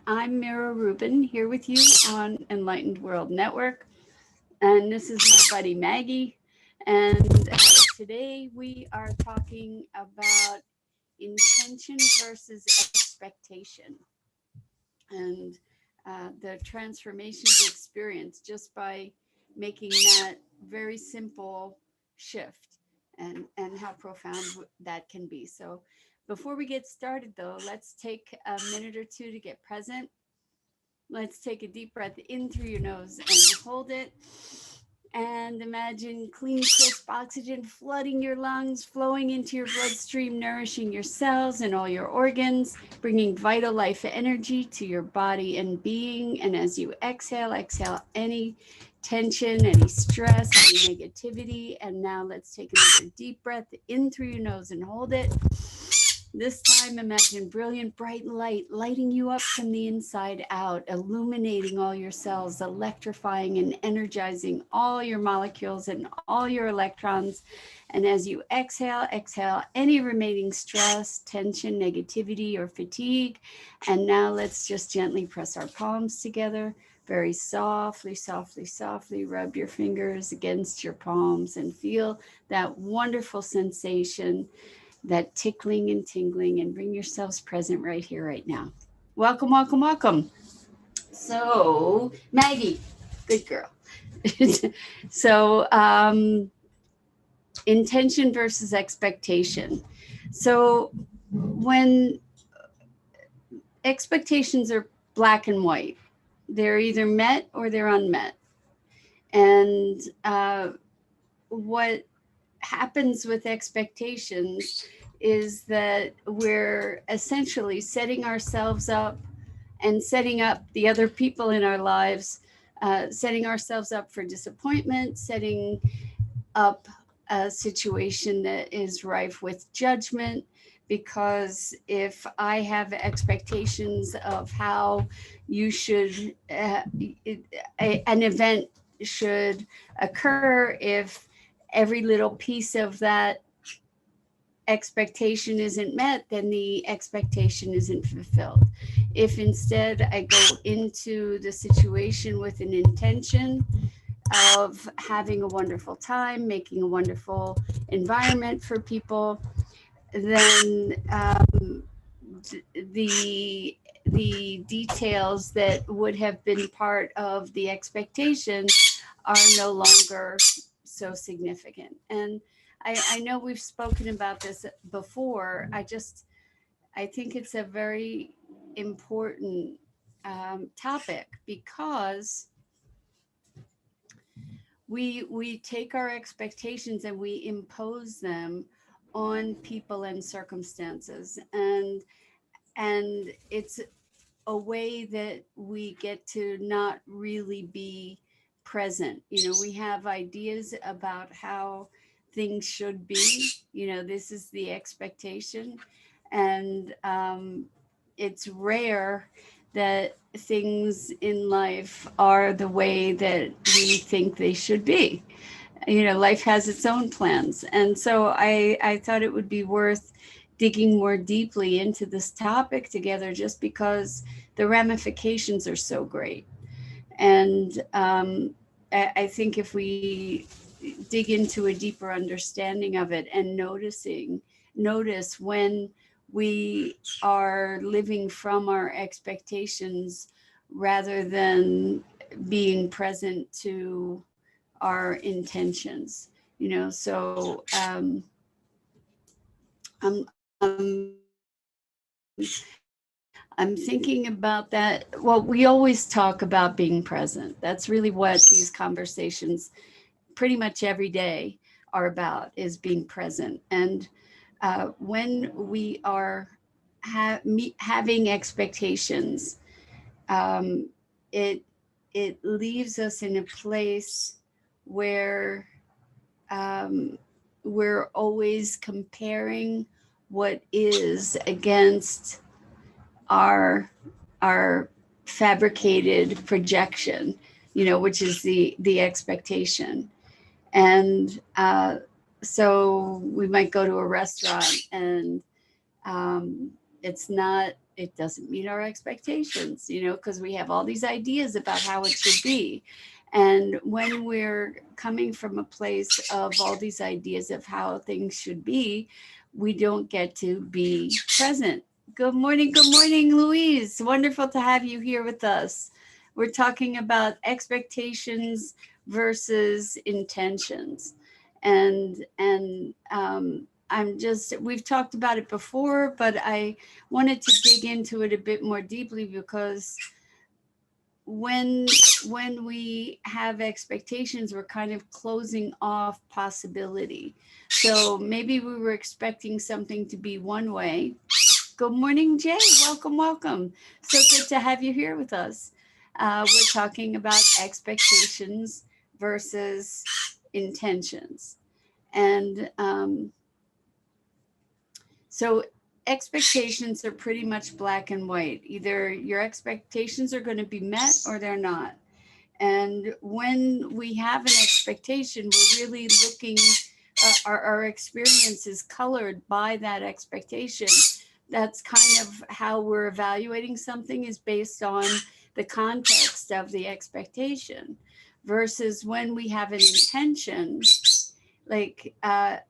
I'm Mira Rubin here with you on Enlightened World Network. And this is my buddy Maggie. And today we are talking about intention versus expectation and the transformation of experience just by making that very simple shift and how profound that can be. So, before we get started, though, let's take a minute or two to get present. Let's take a deep breath in through your nose and hold it. And imagine clean, crisp oxygen flooding your lungs, flowing into your bloodstream, nourishing your cells and all your organs, bringing vital life energy to your body and being. And as you exhale, exhale any tension, any stress, any negativity. And now let's take another deep breath in through your nose and hold it. This time, imagine brilliant, bright light lighting you up from the inside out, illuminating all your cells, electrifying and energizing all your molecules and all your electrons. And as you exhale, exhale any remaining stress, tension, negativity, or fatigue. And now let's just gently press our palms together. Very softly, softly, softly rub your fingers against your palms and feel that wonderful sensation, that tickling and tingling, and bring yourselves present right here, right now. Welcome, welcome, welcome. So, Maggie, good girl. so, intention versus expectation. So, when expectations are black and white, they're either met or they're unmet. And what happens with expectations is that we're essentially setting ourselves up and setting up the other people in our lives, setting ourselves up for disappointment, setting up a situation that is rife with judgment. Because if I have expectations of how you should, an event should occur, if every little piece of that expectation isn't met, then the expectation isn't fulfilled. If instead I go into the situation with an intention of having a wonderful time, making a wonderful environment for people, then the details that would have been part of the expectation are no longer so significant. And I know we've spoken about this before. I think it's a very important topic because we take our expectations and we impose them on people and circumstances, and it's a way that we get to not really be present. We have ideas about how things should be. This is the expectation, and it's rare that things in life are the way that we think they should be. Life has its own plans. And so I thought it would be worth digging more deeply into this topic together, just because the ramifications are so great. And I think if we dig into a deeper understanding of it and notice when we are living from our expectations rather than being present to our intentions. I'm I'm thinking about that. Well, we always talk about being present. That's really what these conversations pretty much every day are about, is being present. And when we are having expectations, um, it it leaves us in a place where um, we're always comparing what is against our our fabricated projection, which is the expectation. And so we might go to a restaurant, and it's not it doesn't meet our expectations, because we have all these ideas about how it should be. And when we're coming from a place of all these ideas of how things should be, we don't get to be present. Good morning, Louise. Wonderful to have you here with us. We're talking about expectations versus intentions. And we've talked about it before, but I wanted to dig into it a bit more deeply, because when we have expectations, we're kind of closing off possibility. So maybe we were expecting something to be one way. Good morning, Jay. Welcome. So good to have you here with us. We're talking about expectations versus intentions. And so expectations are pretty much black and white. Either your expectations are going to be met or they're not. And when we have an expectation, we're really looking, our experience is colored by that expectation. That's kind of how we're evaluating something, is based on the context of the expectation. Versus when we have an intention, like an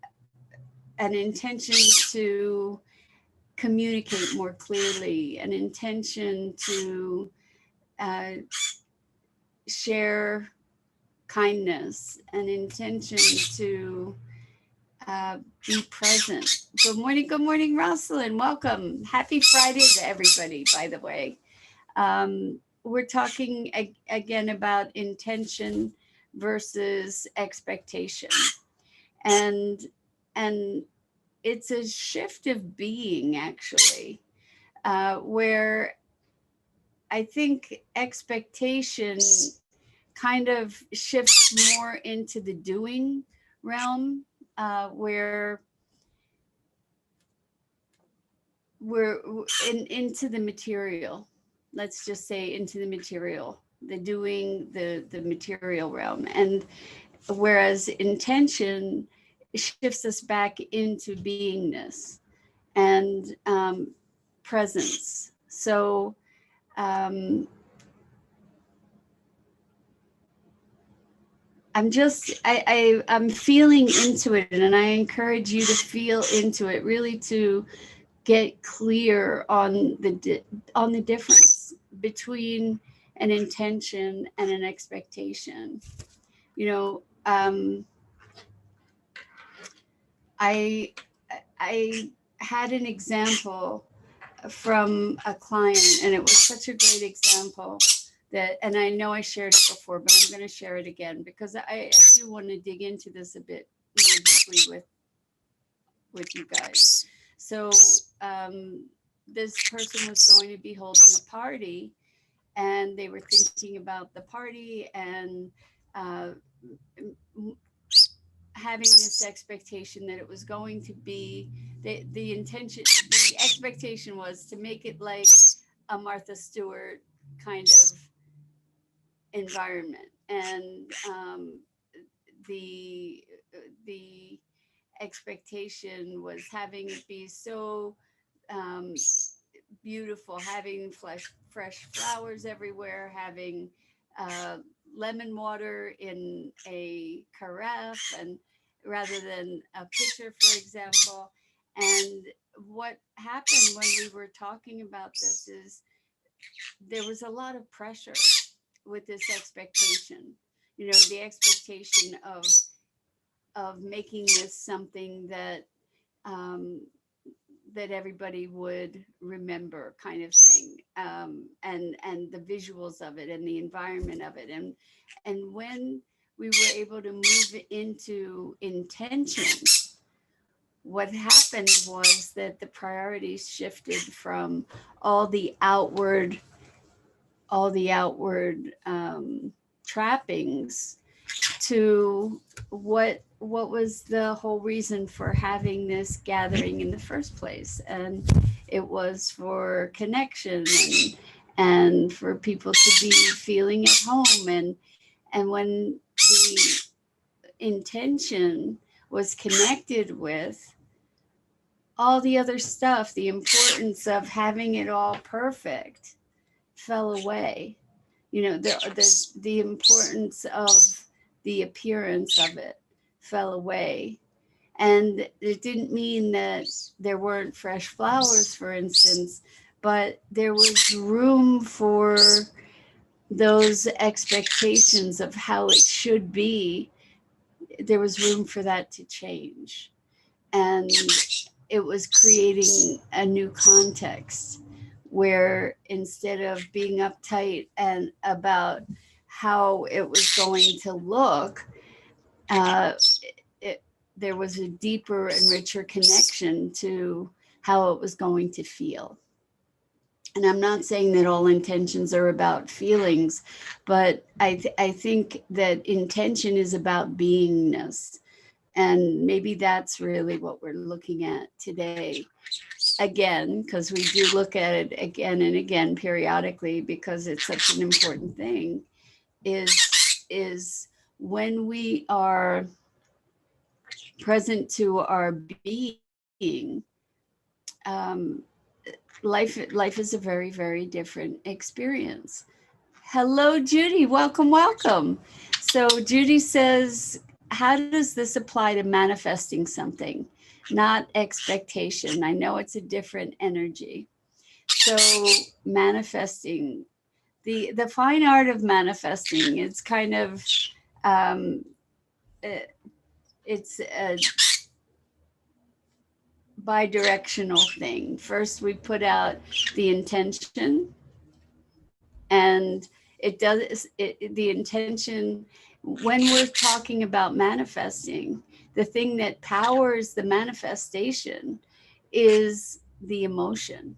intention to communicate more clearly, an intention to share kindness, an intention to be present. Good morning, Rosalind. Welcome. Happy Friday to everybody, by the way. We're talking again about intention versus expectation. And it's a shift of being, actually, where I think expectation kind of shifts more into the doing realm, where we're into the material. Let's just say into the material, the doing, the material realm. And whereas intention shifts us back into beingness and presence. So I'm feeling into it, and I encourage you to feel into it, really, to get clear on the difference between an intention and an expectation. I had an example from a client, and it was such a great example and I know I shared it before, but I'm going to share it again, because I do want to dig into this a bit more deeply with you guys. So this person was going to be holding a party, and they were thinking about the party and having this expectation that it was going to be the expectation was to make it like a Martha Stewart kind of environment. And the expectation was having it be so beautiful, having fresh flowers everywhere, having lemon water in a carafe, and rather than a pitcher, for example. And what happened when we were talking about this is there was a lot of pressure with this expectation. The expectation of making this something that that everybody would remember, kind of thing, and the visuals of it and the environment of it. And when we were able to move into intention, what happened was that the priorities shifted from all the outward trappings to what was the whole reason for having this gathering in the first place. And it was for connection, and for people to be feeling at home. And when the intention was connected with all the other stuff, the importance of having it all perfect fell away. You know, the importance of the appearance of it fell away. And it didn't mean that there weren't fresh flowers, for instance, but there was room for those expectations of how it should be. There was room for that to change. And it was creating a new context where instead of being uptight and about how it was going to look, uh, it, there was a deeper and richer connection to how it was going to feel. And I'm not saying that all intentions are about feelings, but I think that intention is about beingness. And maybe that's really what we're looking at today. Again, because we do look at it again and again periodically because it's such an important thing, is when we are present to our being, um, life is a very, very different experience. Hello, Judy. Welcome, welcome. So Judy says, how does this apply to manifesting something, not expectation? I know it's a different energy. So manifesting, the fine art of manifesting, it's kind of um, it- it's a bi-directional thing. First, we put out the intention, and the intention, when we're talking about manifesting, the thing that powers the manifestation is the emotion.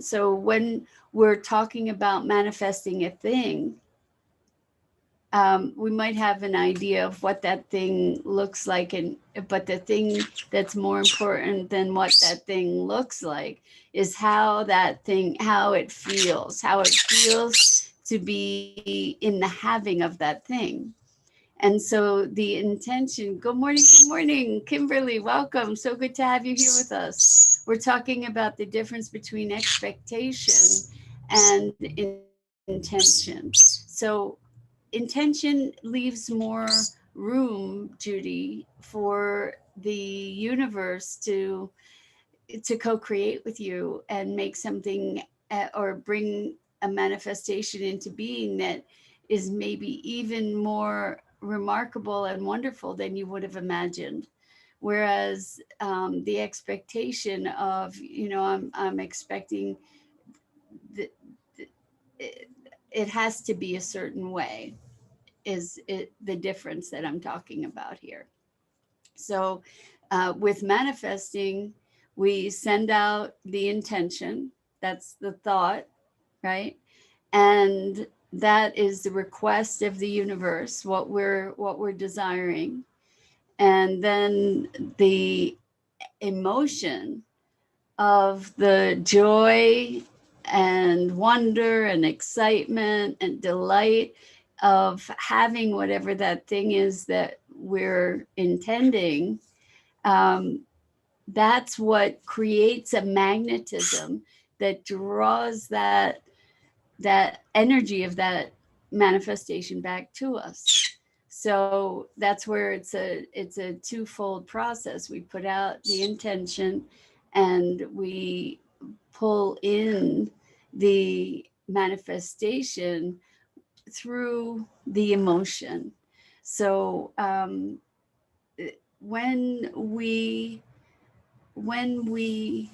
So when we're talking about manifesting a thing, we might have an idea of what that thing looks like, and but the thing that's more important than what that thing looks like is how it feels to be in the having of that thing. And so the intention, good morning, Kimberly, welcome. So good to have you here with us. We're talking about the difference between expectation and intention. So intention leaves more room, Judy, for the universe to co-create with you and make something, or bring a manifestation into being that is maybe even more remarkable and wonderful than you would have imagined. Whereas the expectation of, I'm expecting that it has to be a certain way, is it the difference that I'm talking about here. So with manifesting, we send out the intention, that's the thought, right? And that is the request of the universe, what we're desiring. And then the emotion of the joy and wonder and excitement and delight of having whatever that thing is that we're intending, um, that's what creates a magnetism that draws that energy of that manifestation back to us. So that's where it's a twofold process. We put out the intention, and we pull in the manifestation through the emotion. So when we when we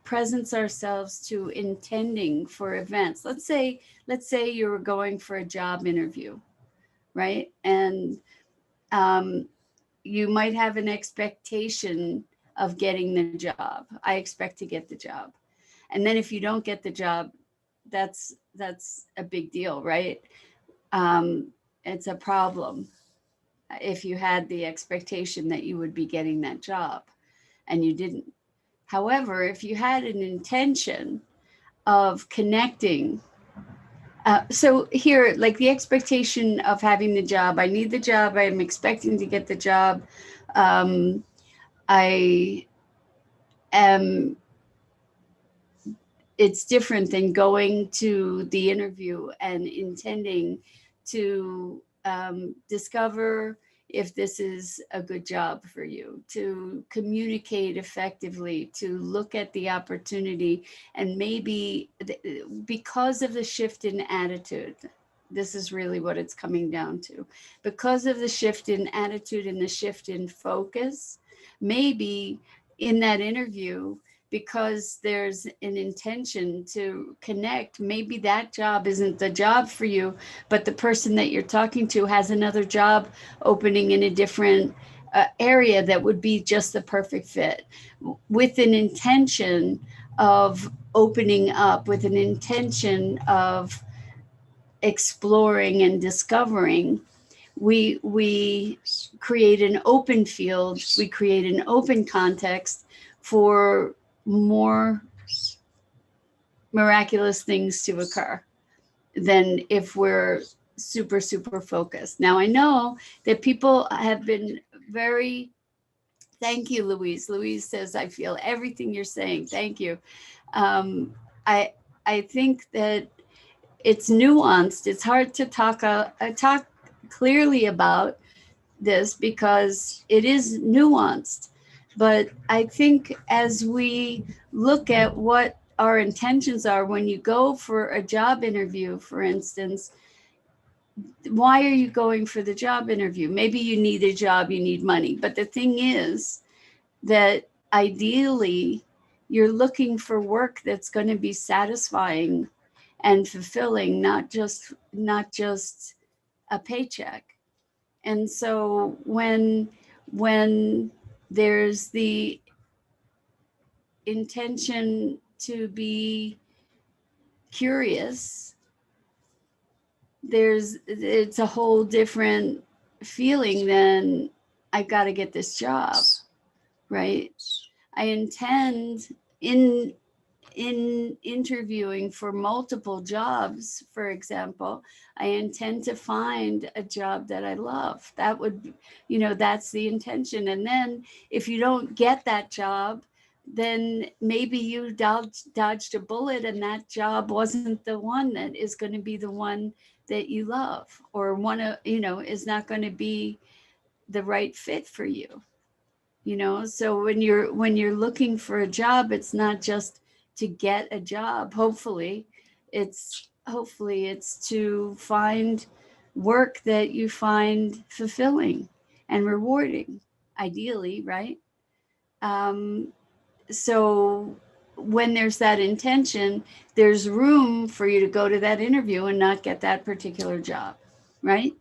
presence ourselves to intending for events, let's say you were going for a job interview, right? And um, you might have an expectation of getting the job. I expect to get the job. And then if you don't get the job, that's a big deal, right? um, it's a problem if you had the expectation that you would be getting that job and you didn't. However, if you had an intention of connecting, so here, like the expectation of having the job, I need the job, I'm expecting to get the job. um, I it's different than going to the interview and intending to discover if this is a good job for you, to communicate effectively, to look at the opportunity, and maybe because of the shift in attitude, this is really what it's coming down to. Because of the shift in attitude and the shift in focus, maybe in that interview, because there's an intention to connect, maybe that job isn't the job for you, but the person that you're talking to has another job opening in a different area that would be just the perfect fit, with an intention of opening up, with an intention of exploring and discovering. We create an open field, we create an open context for more miraculous things to occur than if we're super focused. Now, I know that people have been very, thank you, Louise. Louise says, I feel everything you're saying. Thank you. I think that it's nuanced. It's hard to talk clearly about this because it is nuanced. But I think as we look at what our intentions are when you go for a job interview, for instance, why are you going for the job interview? Maybe you need a job, you need money. But the thing is that ideally, you're looking for work that's going to be satisfying and fulfilling, not just a paycheck. And so when there's the intention to be curious, it's a whole different feeling than I got to get this job, right? I intend in interviewing for multiple jobs, for example, I intend to find a job that I love. That would, that's the intention. And then if you don't get that job, then maybe you dodged a bullet and that job wasn't the one that is going to be the one that you love, or is not going to be the right fit for you. So when you're looking for a job, it's not just to get a job. Hopefully it's to find work that you find fulfilling and rewarding, ideally, right? So when there's that intention, there's room for you to go to that interview and not get that particular job, right?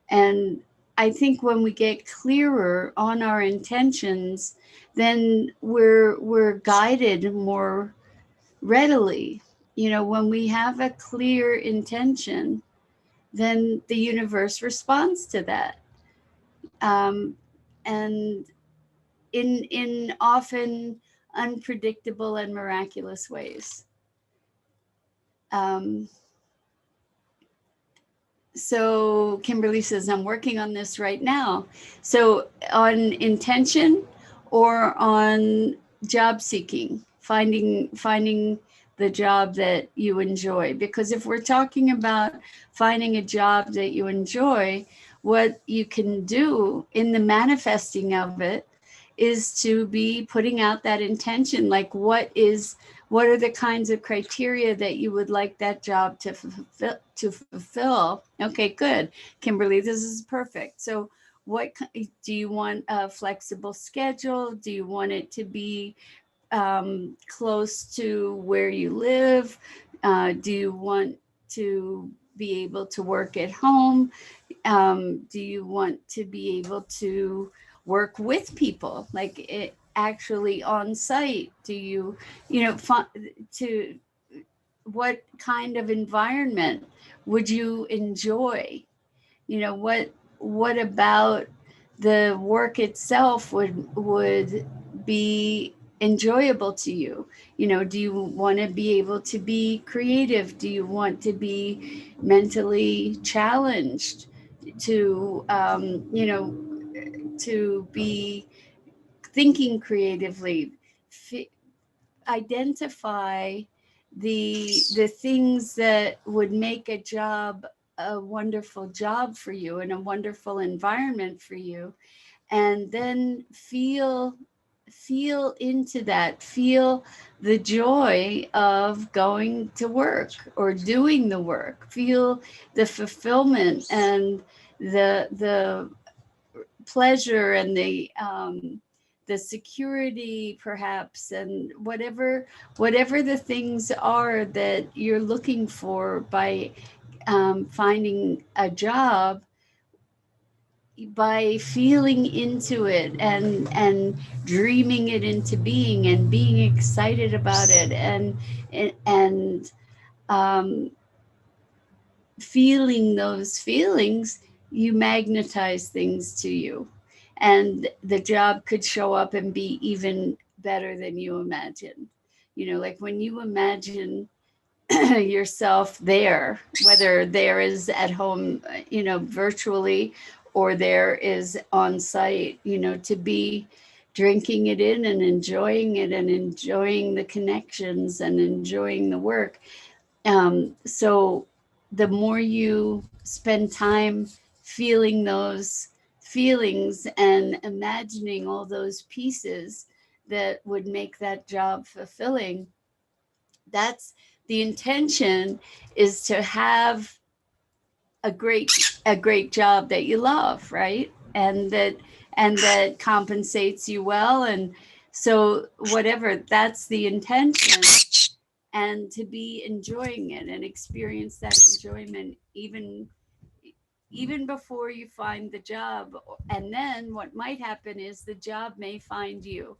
And I think when we get clearer on our intentions, then we're guided more readily. When we have a clear intention, then the universe responds to that, and in often unpredictable and miraculous ways. So Kimberly says, I'm working on this right now. So on intention or on job seeking, finding the job that you enjoy. Because if we're talking about finding a job that you enjoy, what you can do in the manifesting of it is to be putting out that intention. Like what are the kinds of criteria that you would like that job to fulfill? Okay, good. Kimberly, this is perfect. So what do you want? A flexible schedule? Do you want it to be close to where you live? Do you want to be able to work at home? Do you want to be able to work with people, like it actually on site? Do you to what kind of environment would you enjoy? What about the work itself would be enjoyable to you? Do you want to be able to be creative? Do you want to be mentally challenged to to be thinking creatively, identify the things that would make a job a wonderful job for you and a wonderful environment for you, and then feel into that, feel the joy of going to work or doing the work, feel the fulfillment and the pleasure and the security perhaps, and whatever the things are that you're looking for by finding a job, by feeling into it and dreaming it into being and being excited about it, and um, feeling those feelings, you magnetize things to you, and the job could show up and be even better than you imagine. Like when you imagine yourself there, whether there is at home, virtually, or there is on site, to be drinking it in and enjoying it and enjoying the connections and enjoying the work. So the more you spend time feeling those feelings and imagining all those pieces that would make that job fulfilling, that's the intention, is to have a great a great job that you love, right? And that compensates you well. And so whatever, that's the intention, and to be enjoying it and experience that enjoyment even before you find the job. And then what might happen is the job may find you.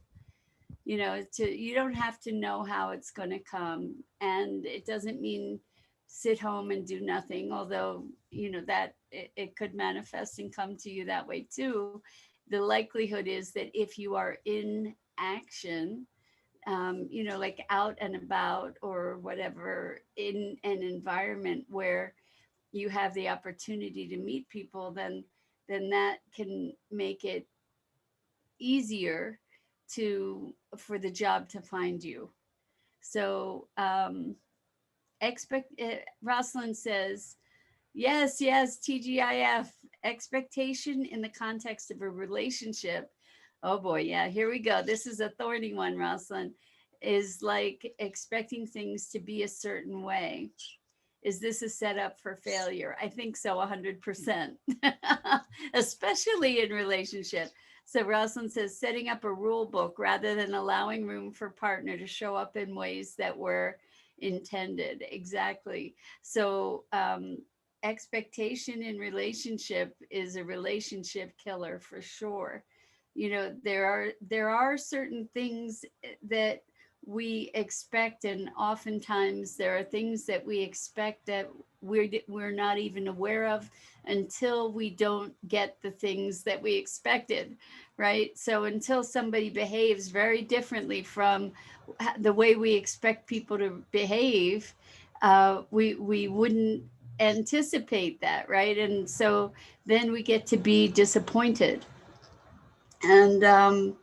You don't have to know how it's going to come, and it doesn't mean sit home and do nothing, although that it could manifest and come to you that way too. The likelihood is that if you are in action, like out and about or whatever, in an environment where you have the opportunity to meet people, then that can make it easier to for the job to find you. So Rosalind says, yes, TGIF, expectation in the context of a relationship. Oh boy, yeah, here we go. This is a thorny one, Rosalind. Is like expecting things to be a certain way. Is this a setup for failure? I think so, 100%, especially in relationship. So Rosalind says, setting up a rule book rather than allowing room for partner to show up in ways that were intended. Exactly. So expectation in relationship is a relationship killer for sure. There are certain things that we expect, and oftentimes there are things that we expect that we're not even aware of until we don't get the things that we expected, right? So until somebody behaves very differently from the way we expect people to behave, we wouldn't anticipate that, right? And so then we get to be disappointed. And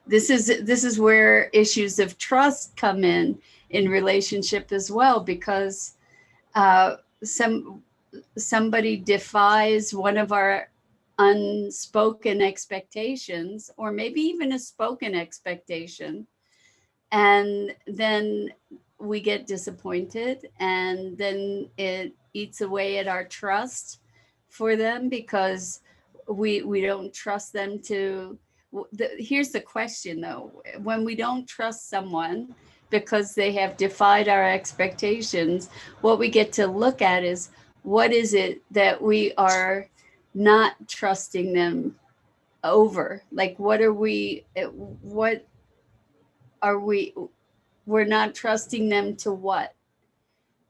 this is where issues of trust come in relationship as well, because uh, somebody defies one of our unspoken expectations, or maybe even a spoken expectation, and then we get disappointed, and then it eats away at our trust for them, because we don't trust them to. Here's the question though: when we don't trust someone because they have defied our expectations, what we get to look at is, what is it that we are not trusting them over? Like, what are we we're not trusting them to what?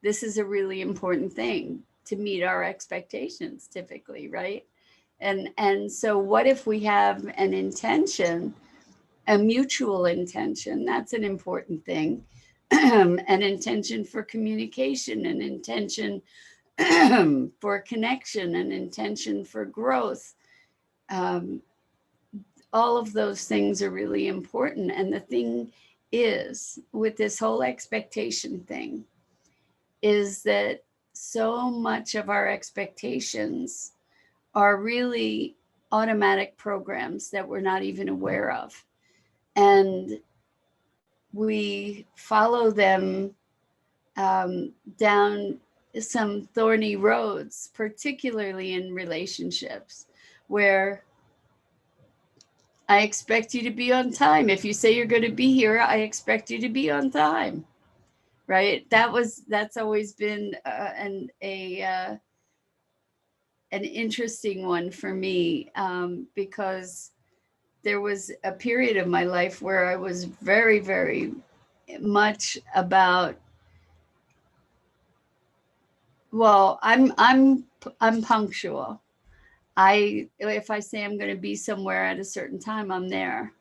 This is a really important thing, to meet our expectations typically, right? And so what if we have an intention, a mutual intention? That's an important thing. An intention for communication, an intention for connection, an intention for growth. Um, all of those things are really important. And the thing is with this whole expectation thing is that so much of our expectations are really automatic programs that we're not even aware of. And we follow them down some thorny roads, particularly in relationships, where I expect you to be on time. If you say you're going to be here, I expect you to be on time. Right? That's always been an interesting one for me, because there was a period of my life where I was very, very much about, well, I'm punctual. If I say I'm going to be somewhere at a certain time, I'm there.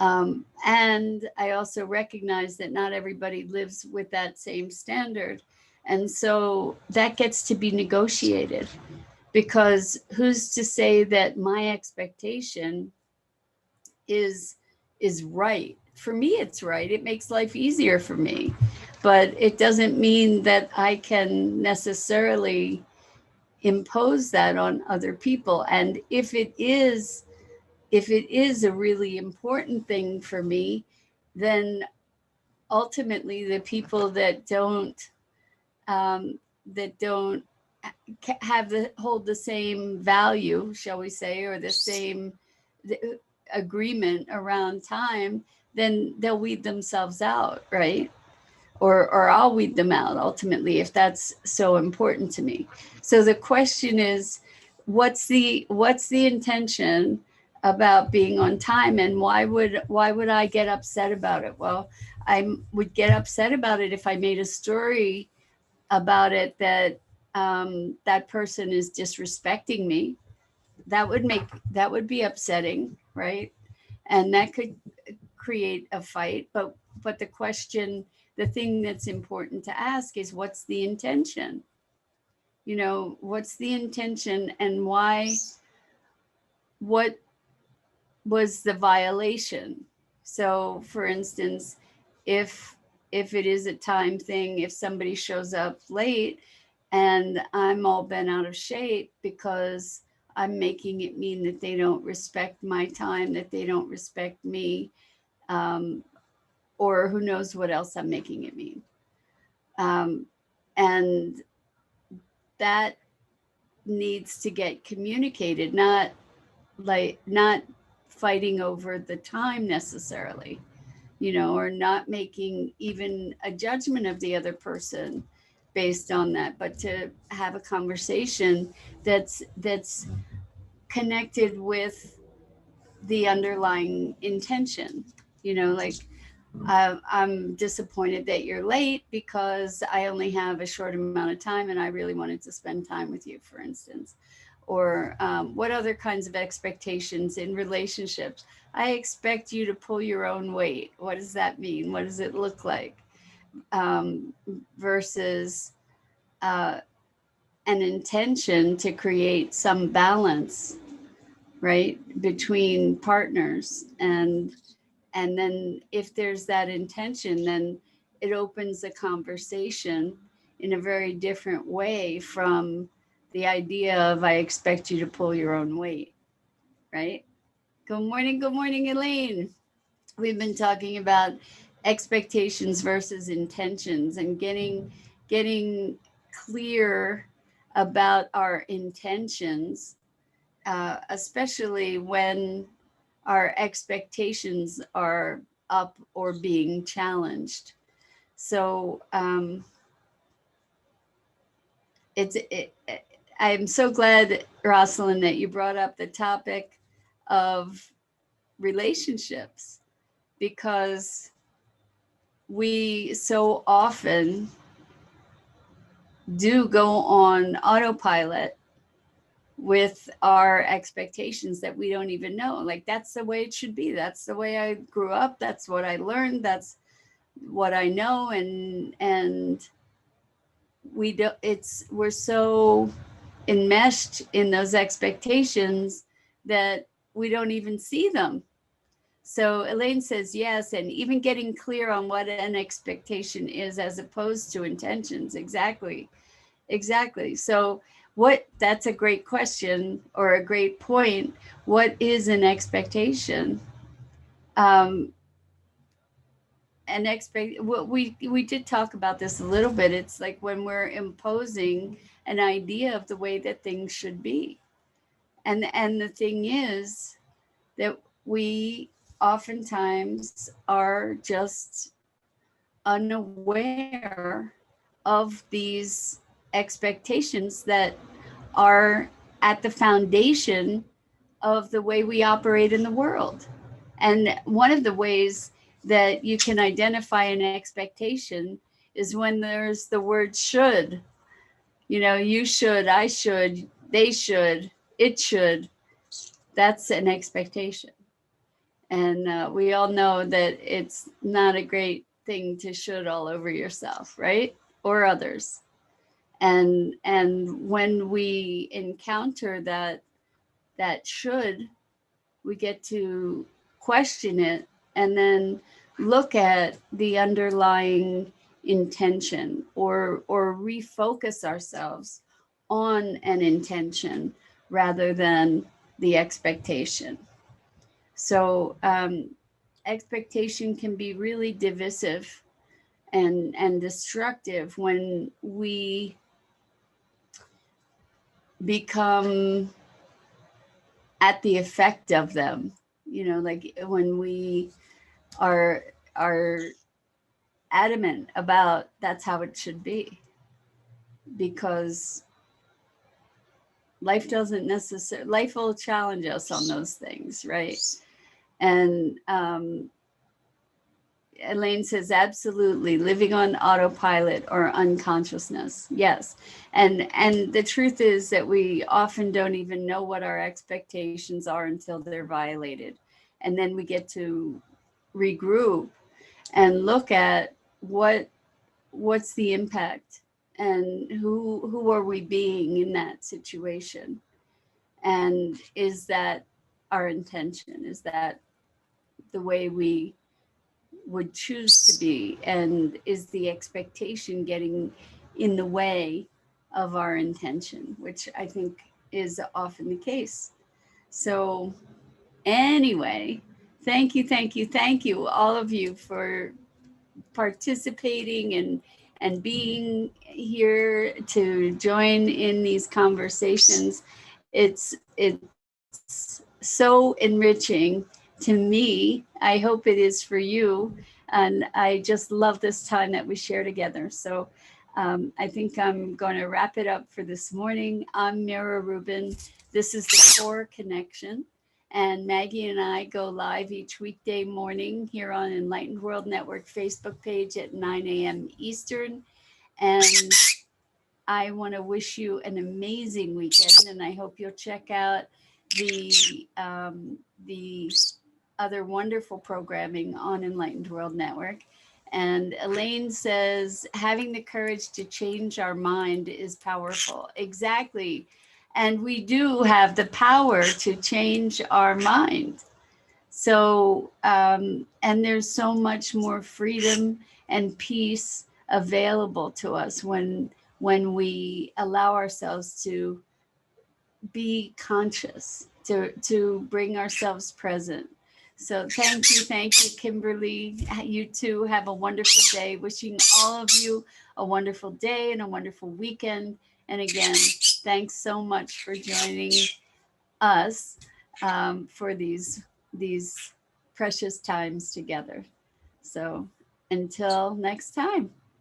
And I also recognize that not everybody lives with that same standard. And so that gets to be negotiated, because who's to say that my expectation is right? For me, it's right. It makes life easier for me, but it doesn't mean that I can necessarily impose that on other people. And if it is a really important thing for me, then ultimately the people um, that don't have the hold the same value, shall we say, or the same agreement around time, then they'll weed themselves out, right? Or I'll weed them out ultimately if that's so important to me. So the question is, what's the intention about being on time, and why would I get upset about it? Well, I would get upset about it if I made a story about it that that person is disrespecting me. That would be upsetting, right? And that could create a fight. But the thing that's important to ask is, what's the intention? What's the intention, and why? What was the violation? So, for instance, if it is a time thing, if somebody shows up late and I'm all bent out of shape because I'm making it mean that they don't respect my time, that they don't respect me, um, or who knows what else I'm making it mean. And that needs to get communicated, not fighting over the time necessarily, or not making even a judgment of the other person based on that, but to have a conversation that's connected with the underlying intention. Like, I'm disappointed that you're late because I only have a short amount of time and I really wanted to spend time with you, for instance. Or what other kinds of expectations in relationships? I expect you to pull your own weight. What does that mean? What does it look like? Um, Versus uh, an intention to create some balance, right, between partners. And then if there's that intention, then it opens the conversation in a very different way from the idea of, I expect you to pull your own weight, right? Good morning, Elaine. We've been talking about expectations versus intentions, and getting clear about our intentions, especially when our expectations are up or being challenged. So I'm so glad, Rosalind, that you brought up the topic of relationships, because we so often do go on autopilot with our expectations that we don't even know. Like, that's the way it should be. That's the way I grew up. That's what I learned. That's what I know. And we're so enmeshed in those expectations that we don't even see them. So Elaine says yes, and even getting clear on what an expectation is as opposed to intentions. Exactly. Exactly. So that's a great question or a great point. What is an expectation? Um, we did talk about this a little bit. It's like when we're imposing an idea of the way that things should be. And the thing is that we oftentimes are just unaware of these expectations that are at the foundation of the way we operate in the world. And one of the ways that you can identify an expectation is when there's the word should. You know, you should, I should, they should, it should. That's an expectation. And we all know that it's not a great thing to should all over yourself, right? Or others. And when we encounter that should, we get to question it and then look at the underlying intention, or refocus ourselves on an intention rather than the expectation. So expectation can be really divisive and destructive when we become at the effect of them. You know, like when we are are adamant about that's how it should be, because life will challenge us on those things, right? And Elaine says, absolutely, living on autopilot or unconsciousness. Yes. And the truth is that we often don't even know what our expectations are until they're violated. And then we get to regroup and look at what's the impact, and who are we being in that situation, and is that our intention, is that the way we would choose to be, and is the expectation getting in the way of our intention, which I think is often the case. So anyway, thank you all of you for participating and being here to join in these conversations. It's so enriching to me. I hope it is for you. And I just love this time that we share together. So I think I'm going to wrap it up for this morning. I'm Mira Rubin. This is the Core Connection. And Maggie and I go live each weekday morning here on Enlightened World Network Facebook page at 9 a.m. Eastern. And I want to wish you an amazing weekend, and I hope you'll check out the other wonderful programming on Enlightened World Network. And Elaine says, having the courage to change our mind is powerful. Exactly. And we do have the power to change our mind. So, and there's so much more freedom and peace available to us when we allow ourselves to be conscious, to bring ourselves present. So thank you, Kimberly. You too have a wonderful day. Wishing all of you a wonderful day and a wonderful weekend. And again, thanks so much for joining us for these precious times together. So until next time.